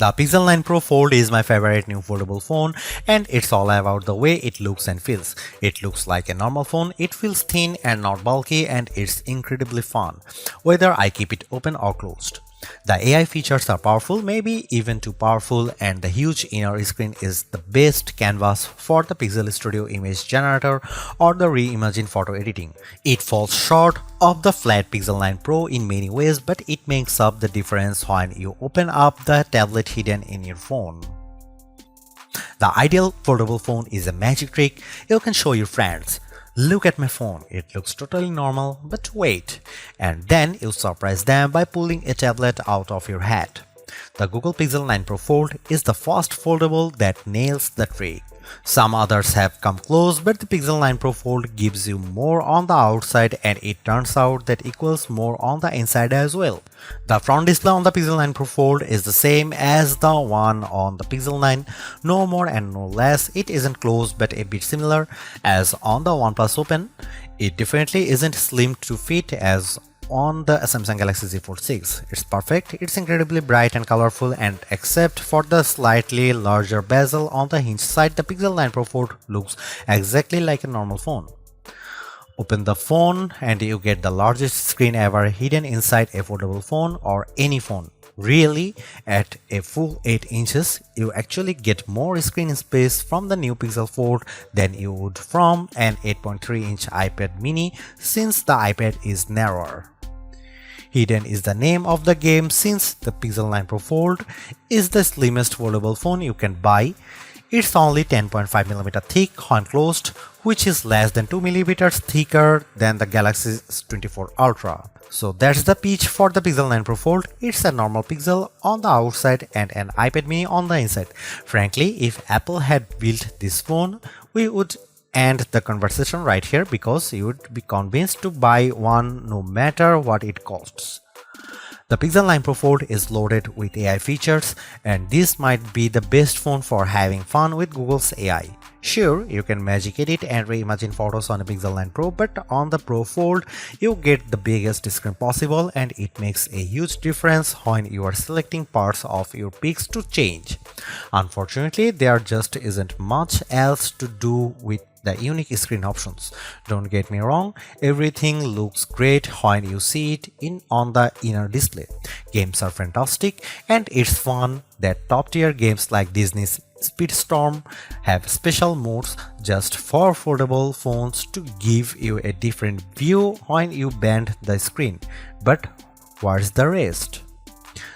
The Pixel 9 Pro Fold is my favorite new foldable phone, and it's all about the way it looks and feels. It looks like a normal phone, it feels thin and not bulky, and it's incredibly fun, whether I keep it open or closed. The AI features are powerful, maybe even too powerful, and the huge inner screen is the best canvas for the Pixel Studio image generator or the reimagined photo editing. It falls short of the flat Pixel 9 Pro in many ways, but it makes up the difference when you open up the tablet hidden in your phone. The ideal foldable phone is a magic trick you can show your friends. Look at my phone, it looks totally normal, but wait, and then you surprise them by pulling a tablet out of your hat. The Google Pixel 9 Pro Fold is the first foldable that nails the trick. Some others have come close, but the Pixel 9 Pro Fold gives you more on the outside, and it turns out that equals more on the inside as well. The front display on the Pixel 9 Pro Fold is the same as the one on the Pixel 9, no more and no less. It isn't closed but a bit similar as on the OnePlus Open. It definitely isn't slim to fit as on the Samsung Galaxy Z Fold 6. It's perfect, it's incredibly bright and colorful, and except for the slightly larger bezel on the hinge side, the Pixel 9 Pro Fold looks exactly like a normal phone. Open the phone and you get the largest screen ever hidden inside a foldable phone or any phone. Really, at a full 8 inches, you actually get more screen space from the new Pixel Fold than you would from an 8.3-inch iPad mini, since the iPad is narrower. Hidden is the name of the game, since the Pixel 9 Pro Fold is the slimmest foldable phone you can buy. It's only 10.5mm thick when closed, which is less than 2mm thicker than the Galaxy S24 Ultra. So that's the pitch for the Pixel 9 Pro Fold. It's a normal Pixel on the outside and an iPad mini on the inside. Frankly, if Apple had built this phone, we would end the conversation right here, because you would be convinced to buy one no matter what it costs. The Pixel 9 Pro Fold is loaded with AI features, and this might be the best phone for having fun with Google's AI. Sure, you can magic edit and reimagine photos on a Pixel 9 Pro, but on the Pro Fold, you get the biggest screen possible, and it makes a huge difference when you are selecting parts of your pics to change. Unfortunately, there just isn't much else to do with the unique screen options. Don't get me wrong, everything looks great when you see it on the inner display. Games are fantastic, and it's fun that top-tier games like Disney's Speedstorm have special modes just for foldable phones to give you a different view when you bend the screen. But where's the rest?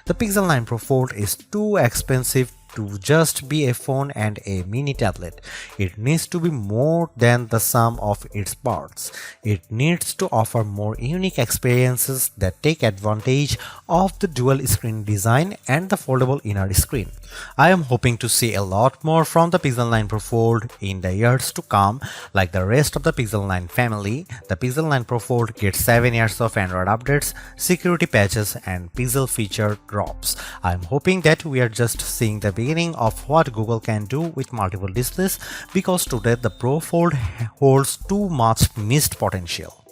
The Pixel 9 Pro Fold is too expensive to just be a phone and a mini tablet. It needs to be more than the sum of its parts. It needs to offer more unique experiences that take advantage of the dual screen design and the foldable inner screen. I am hoping to see a lot more from the Pixel 9 Pro Fold in the years to come. Like the rest of the Pixel 9 family, the Pixel 9 Pro Fold gets 7 years of Android updates, security patches, and Pixel feature drops. I am hoping that we are just seeing the beginning of what Google can do with multiple displays, because today the Pro Fold holds too much missed potential.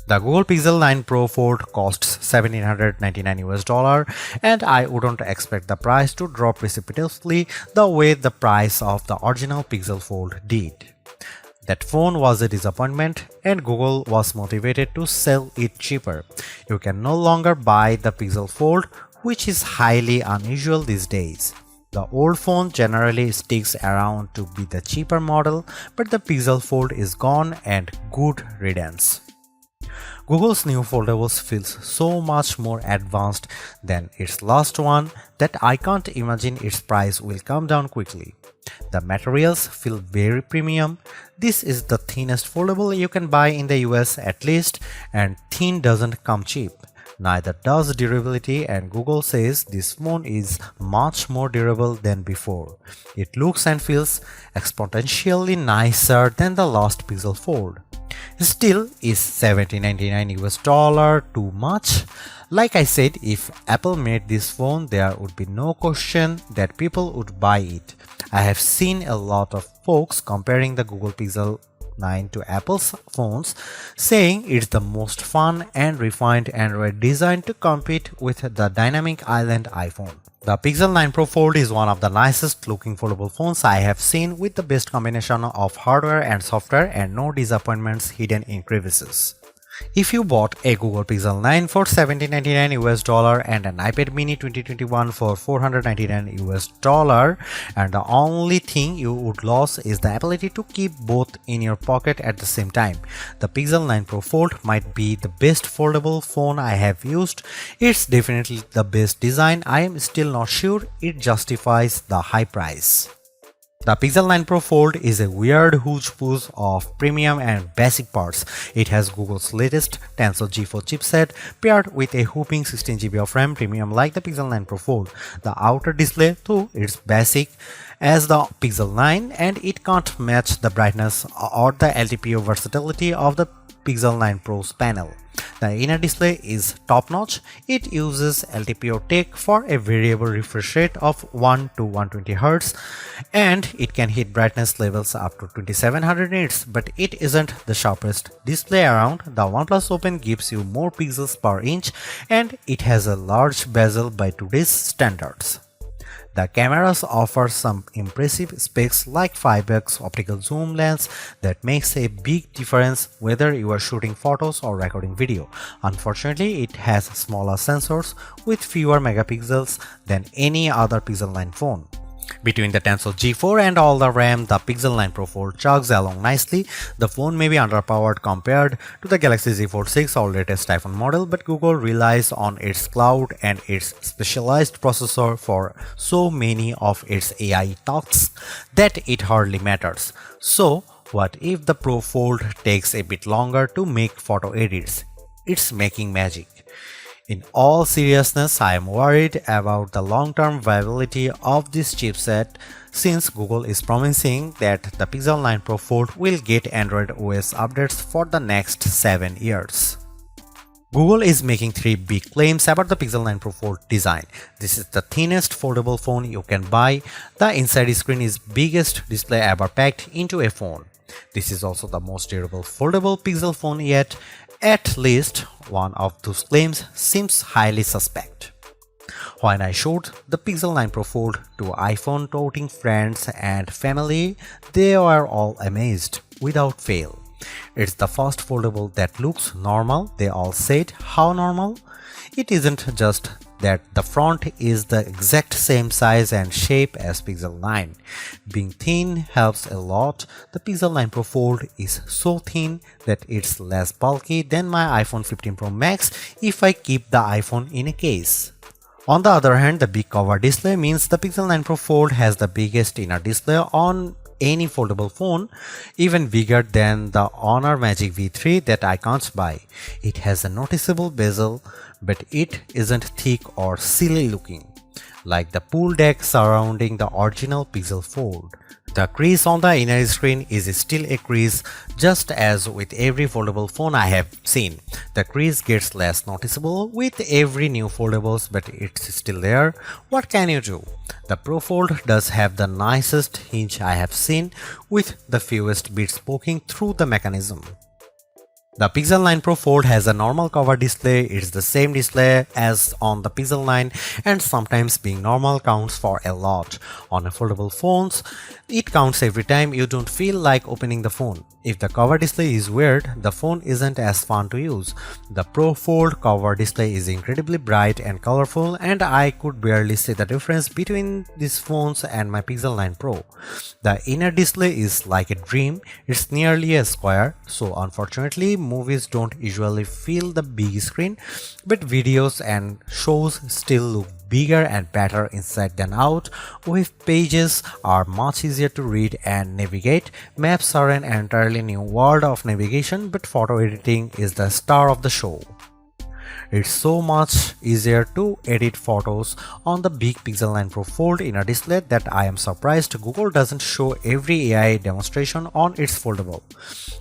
The Google Pixel 9 Pro Fold costs $1,799, and I wouldn't expect the price to drop precipitously the way the price of the original Pixel Fold did. That phone was a disappointment, and Google was motivated to sell it cheaper. You can no longer buy the Pixel Fold, which is highly unusual these days. The old phone generally sticks around to be the cheaper model, but the Pixel Fold is gone, and good riddance. Google's new foldables feels so much more advanced than its last one that I can't imagine its price will come down quickly. The materials feel very premium. This is the thinnest foldable you can buy in the US at least, and thin doesn't come cheap. Neither does durability, and Google says this phone is much more durable than before. It looks and feels exponentially nicer than the last Pixel Fold. Still, is $1,799 too much? Like I said, if Apple made this phone, there would be no question that people would buy it. I have seen a lot of folks comparing the Google Pixel 9 to Apple's phones, saying it's the most fun and refined Android design to compete with the dynamic island iPhone. The Pixel 9 Pro Fold is one of the nicest looking foldable phones I have seen, with the best combination of hardware and software and no disappointments hidden in crevices. If you bought a Google Pixel 9 for $1799 US and an iPad mini 2021 for $499 US, and the only thing you would lose is the ability to keep both in your pocket at the same time, the Pixel 9 Pro Fold might be the best foldable phone I have used. It's definitely the best design. I am still not sure it justifies the high price. The Pixel 9 Pro Fold is a weird hodgepodge of premium and basic parts. It has Google's latest Tensor G4 chipset paired with a whopping 16GB of RAM, premium like the Pixel 9 Pro Fold. The outer display, though, is basic as the Pixel 9 and it can't match the brightness or the LTPO versatility of the Pixel 9 Pro's panel. The inner display is top-notch. It uses LTPO tech for a variable refresh rate of 1 to 120Hz and it can hit brightness levels up to 2700 nits, but it isn't the sharpest display around. The OnePlus Open gives you more pixels per inch and it has a large bezel by today's standards. The cameras offer some impressive specs like 5x optical zoom lens that makes a big difference whether you are shooting photos or recording video. Unfortunately, it has smaller sensors with fewer megapixels than any other Pixel 9 phone. Between the Tensor G4 and all the RAM, the Pixel 9 Pro Fold chugs along nicely. The phone may be underpowered compared to the Galaxy Z Fold 6 or latest iPhone model, but Google relies on its cloud and its specialized processor for so many of its AI tasks that it hardly matters. So, what if the Pro Fold takes a bit longer to make photo edits? It's making magic. In all seriousness, I am worried about the long-term viability of this chipset since Google is promising that the Pixel 9 Pro Fold will get Android OS updates for the next 7 years. Google is making 3 big claims about the Pixel 9 Pro Fold design. This is the thinnest foldable phone you can buy. The inside screen is biggest display ever packed into a phone. This is also the most durable foldable Pixel phone yet. At least one of those claims seems highly suspect. When I showed the Pixel 9 Pro Fold to iPhone toting friends and family, they were all amazed without fail. It's the first foldable that looks normal. They all said, how normal? It isn't just that the front is the exact same size and shape as Pixel 9. Being thin helps a lot. The Pixel 9 Pro Fold is so thin that it's less bulky than my iPhone 15 Pro Max if I keep the iPhone in a case. On the other hand, the big cover display means the Pixel 9 Pro Fold has the biggest inner display on any foldable phone, even bigger than the Honor Magic V3 that I can't buy. It has a noticeable bezel, but it isn't thick or silly looking, like the pool deck surrounding the original Pixel Fold. The crease on the inner screen is still a crease, just as with every foldable phone I have seen. The crease gets less noticeable with every new foldables, but it's still there. What can you do? The Pro Fold does have the nicest hinge I have seen, with the fewest bits poking through the mechanism. The Pixel 9 Pro Fold has a normal cover display. It's the same display as on the Pixel 9 and sometimes being normal counts for a lot. On a foldable phones, it counts every time you don't feel like opening the phone. If the cover display is weird, the phone isn't as fun to use. The Pro Fold cover display is incredibly bright and colorful and I could barely see the difference between these phones and my Pixel 9 Pro. The inner display is like a dream. It's nearly a square, so unfortunately movies don't usually fill the big screen, but videos and shows still look bigger and better inside than out. Web pages are much easier to read and navigate. Maps are an entirely new world of navigation, but photo editing is the star of the show. It's so much easier to edit photos on the big Pixel 9 Pro Fold inner display that I am surprised Google doesn't show every AI demonstration on its foldable.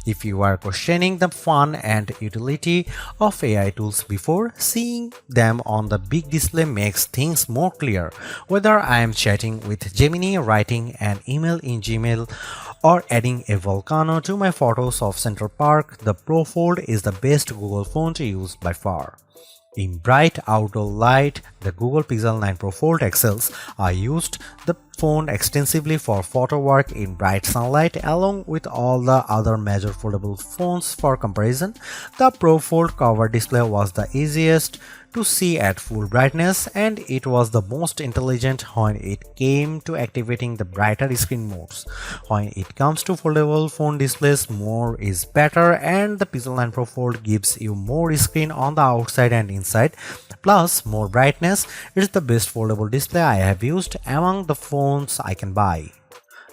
If you are questioning the fun and utility of AI tools before, seeing them on the big display makes things more clear. Whether I am chatting with Gemini, writing an email in Gmail, or adding a volcano to my photos of Central Park, the Pro Fold is the best Google phone to use by far. In bright outdoor light, the Google Pixel 9 Pro Fold excels. I used the phone extensively for photo work in bright sunlight along with all the other major foldable phones for comparison. The Pro Fold cover display was the easiest to see at full brightness and it was the most intelligent when it came to activating the brighter screen modes. When it comes to foldable phone displays, more is better and the Pixel 9 Pro Fold gives you more screen on the outside and inside plus more brightness. It's the best foldable display I have used among the phones I can buy.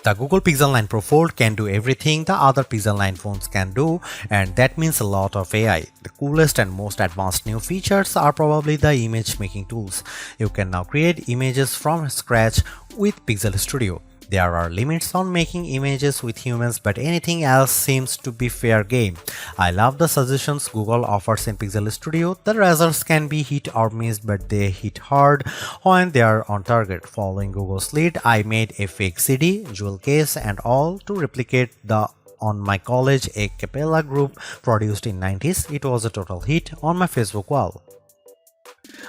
The Google Pixel 9 Pro Fold can do everything the other Pixel 9 phones can do, and that means a lot of AI. The coolest and most advanced new features are probably the image making tools. You can now create images from scratch with Pixel Studio. There are limits on making images with humans, but anything else seems to be fair game. I love the suggestions Google offers in Pixel Studio. The results can be hit or missed, but they hit hard when they are on target. Following Google's lead, I made a fake CD, jewel case and all to replicate the on my college a cappella group produced in 90s. It was a total hit on my Facebook wall.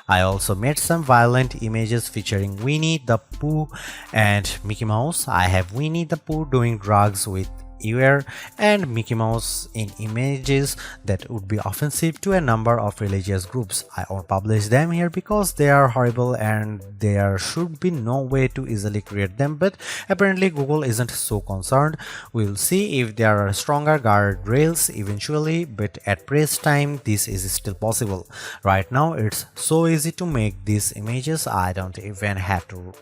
I also made some violent images featuring Winnie the Pooh and Mickey Mouse. I have Winnie the Pooh doing drugs with ear and Mickey Mouse in images that would be offensive to a number of religious groups. I won't publish them here because they are horrible and there should be no way to easily create them, but apparently Google isn't so concerned. We'll see if there are stronger guardrails eventually, but at press time this is still possible. Right now it's so easy to make these images, I don't even have to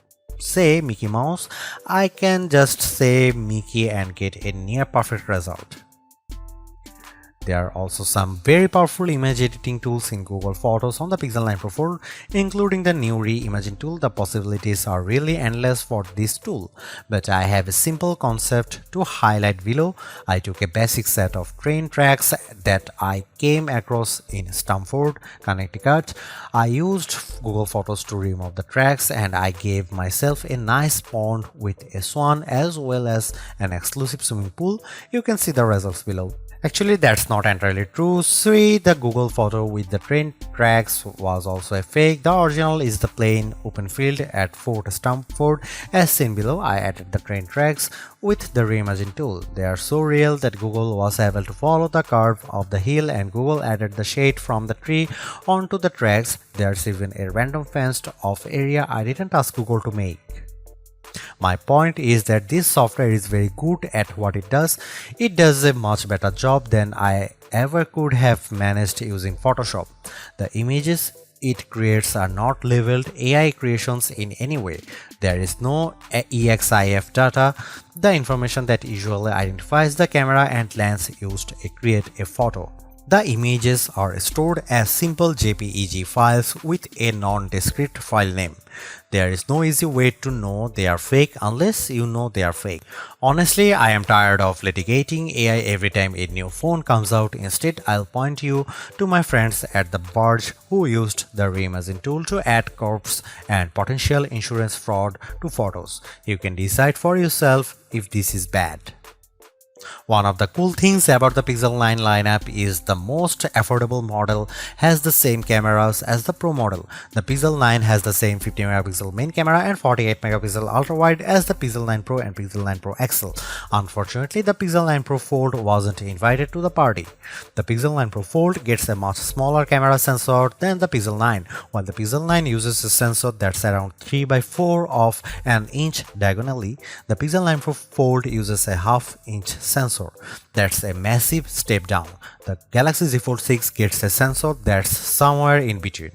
say Mickey Mouse, I can just say Mickey and get a near perfect result. There are also some very powerful image editing tools in Google Photos on the Pixel 9 Pro Fold, including the new Reimagine tool. The possibilities are really endless for this tool, but I have a simple concept to highlight below. I took a basic set of train tracks that I came across in Stamford, Connecticut. I used Google Photos to remove the tracks and I gave myself a nice pond with a swan as well as an exclusive swimming pool. You can see the results below. Actually, that's not entirely true. See, the Google photo with the train tracks was also a fake. The original is the plain open field at Fort Stamford. As seen below, I added the train tracks with the Reimagine tool. They are so real that Google was able to follow the curve of the hill and Google added the shade from the tree onto the tracks. There's even a random fenced off area I didn't ask Google to make. My point is that this software is very good at what it does. It does a much better job than I ever could have managed using Photoshop. The images it creates are not labeled AI creations in any way. There is no EXIF data, the information that usually identifies the camera and lens used to create a photo. The images are stored as simple JPEG files with a non-discrete file name. There is no easy way to know they are fake unless you know they are fake. Honestly, I am tired of litigating AI every time a new phone comes out. Instead, I'll point you to my friends at the Barge who used the Reimagine tool to add corpse and potential insurance fraud to photos. You can decide for yourself if this is bad. One of the cool things about the Pixel 9 lineup is the most affordable model has the same cameras as the Pro model. The Pixel 9 has the same 50 megapixel main camera and 48 megapixel ultra wide as the Pixel 9 Pro and Pixel 9 Pro XL. Unfortunately, the Pixel 9 Pro Fold wasn't invited to the party. The Pixel 9 Pro Fold gets a much smaller camera sensor than the Pixel 9, while the Pixel 9 uses a sensor that's around 3 by 4 of an inch diagonally. The Pixel 9 Pro Fold uses a half-inch sensor. That's a massive step down. The Galaxy Z Fold 6 gets a sensor that's somewhere in between.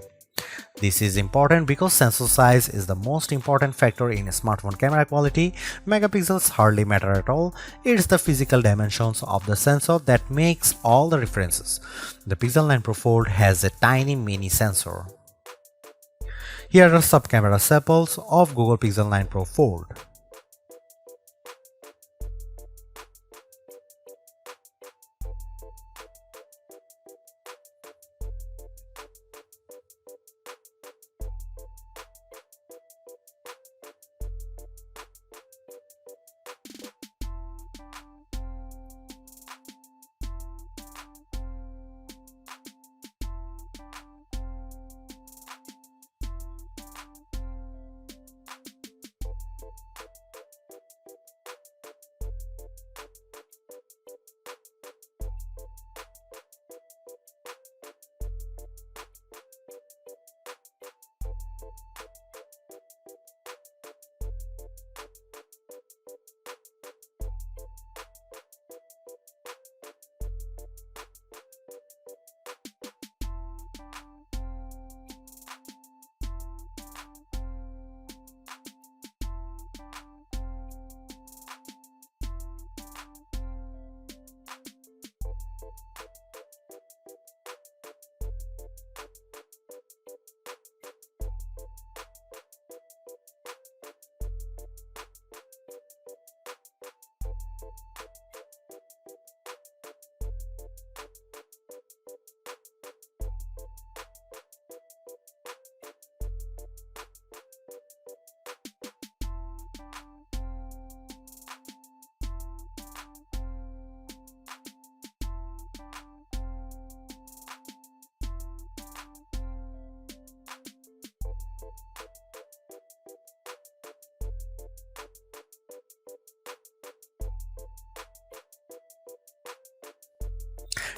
This is important because sensor size is the most important factor in a smartphone camera quality. Megapixels hardly matter at all. It's the physical dimensions of the sensor that makes all the differences. The Pixel 9 Pro Fold has a tiny mini sensor. Here are some camera samples of Google Pixel 9 Pro Fold.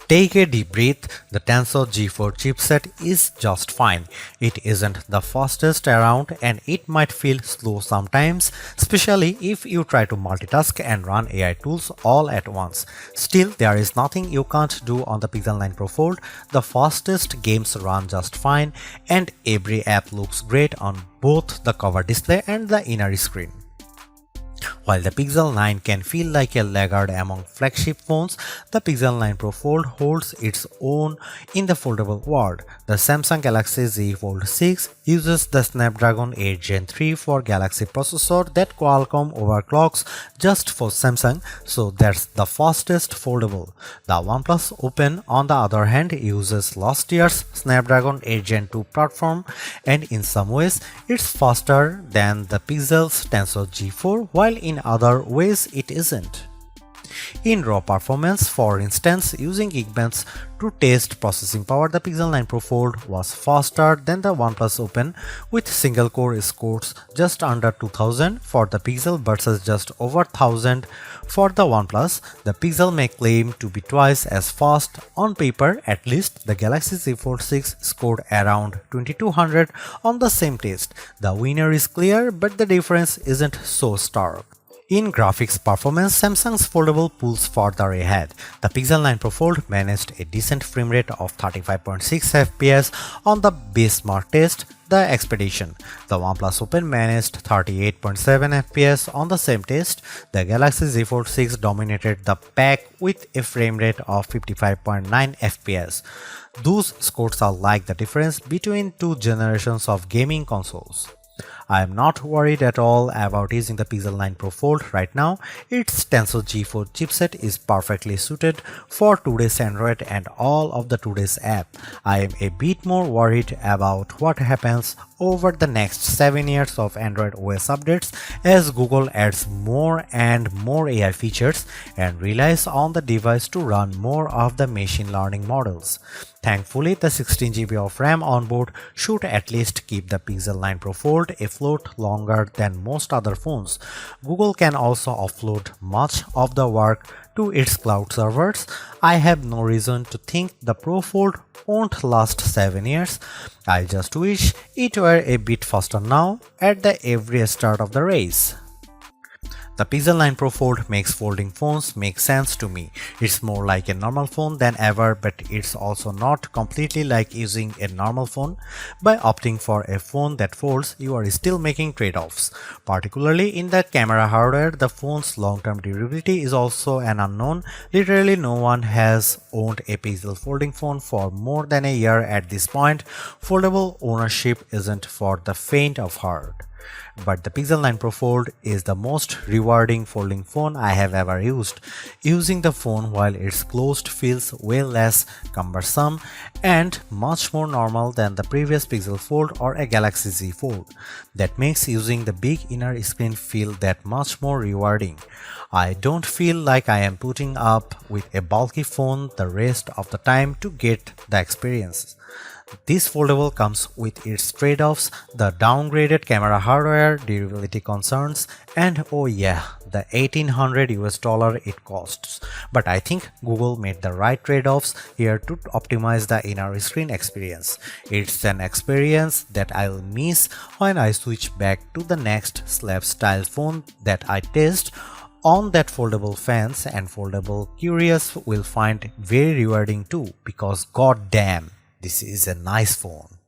Take a deep breath. The Tensor G4 chipset is just fine. It isn't the fastest around and it might feel slow sometimes, especially if you try to multitask and run AI tools all at once. Still, there is nothing you can't do on the Pixel 9 Pro Fold. The fastest games run just fine and every app looks great on both the cover display and the inner screen. While the Pixel 9 can feel like a laggard among flagship phones, the Pixel 9 Pro Fold holds its own in the foldable world. The Samsung Galaxy Z Fold 6 uses the Snapdragon 8 Gen 3 for Galaxy processor that Qualcomm overclocks just for Samsung, so that's the fastest foldable. The OnePlus Open, on the other hand, uses last year's Snapdragon 8 Gen 2 platform, and in some ways, it's faster than the Pixel's Tensor G4, while in other ways it isn't. In raw performance, for instance, using Geekbench to test processing power, the Pixel 9 Pro Fold was faster than the OnePlus Open with single-core scores just under 2000 for the Pixel versus just over 1000 for the OnePlus. The Pixel may claim to be twice as fast. On paper, at least, the Galaxy Z Fold 6 scored around 2200 on the same test. The winner is clear, but the difference isn't so stark. In graphics performance, Samsung's foldable pulls further ahead. The Pixel 9 Pro Fold managed a decent frame rate of 35.6 FPS on the benchmark test, the Expedition. The OnePlus Open managed 38.7 FPS on the same test. The Galaxy Z Fold 6 dominated the pack with a frame rate of 55.9 FPS. Those scores are like the difference between two generations of gaming consoles. I am not worried at all about using the Pixel 9 Pro Fold right now. Its Tensor G4 chipset is perfectly suited for today's Android and all of the today's app. I am a bit more worried about what happens over the next 7 years of Android OS updates as Google adds more and more AI features and relies on the device to run more of the machine learning models. Thankfully, the 16GB of RAM on board should at least keep the Pixel 9 Pro Fold afloat longer than most other phones. Google can also offload much of the work to its cloud servers. I have no reason to think the Pro Fold won't last 7 years. I just wish it were a bit faster now at the every start of the race. The Pixel 9 Pro Fold makes folding phones make sense to me. It's more like a normal phone than ever, but it's also not completely like using a normal phone. By opting for a phone that folds, you are still making trade-offs. Particularly in the camera hardware, the phone's long-term durability is also an unknown. Literally no one has owned a Pixel folding phone for more than a year at this point. Foldable ownership isn't for the faint of heart. But the Pixel 9 Pro Fold is the most rewarding folding phone I have ever used. Using the phone while it's closed feels way less cumbersome and much more normal than the previous Pixel Fold or a Galaxy Z Fold. That makes using the big inner screen feel that much more rewarding. I don't feel like I am putting up with a bulky phone the rest of the time to get the experience. This foldable comes with its trade-offs, the downgraded camera hardware, durability concerns, and oh yeah, the $1800 it costs. But I think Google made the right trade-offs here to optimize the inner screen experience. It's an experience that I'll miss when I switch back to the next slab-style phone that I test on that foldable fans, and foldable curious will find very rewarding too, because goddamn, this is a nice phone.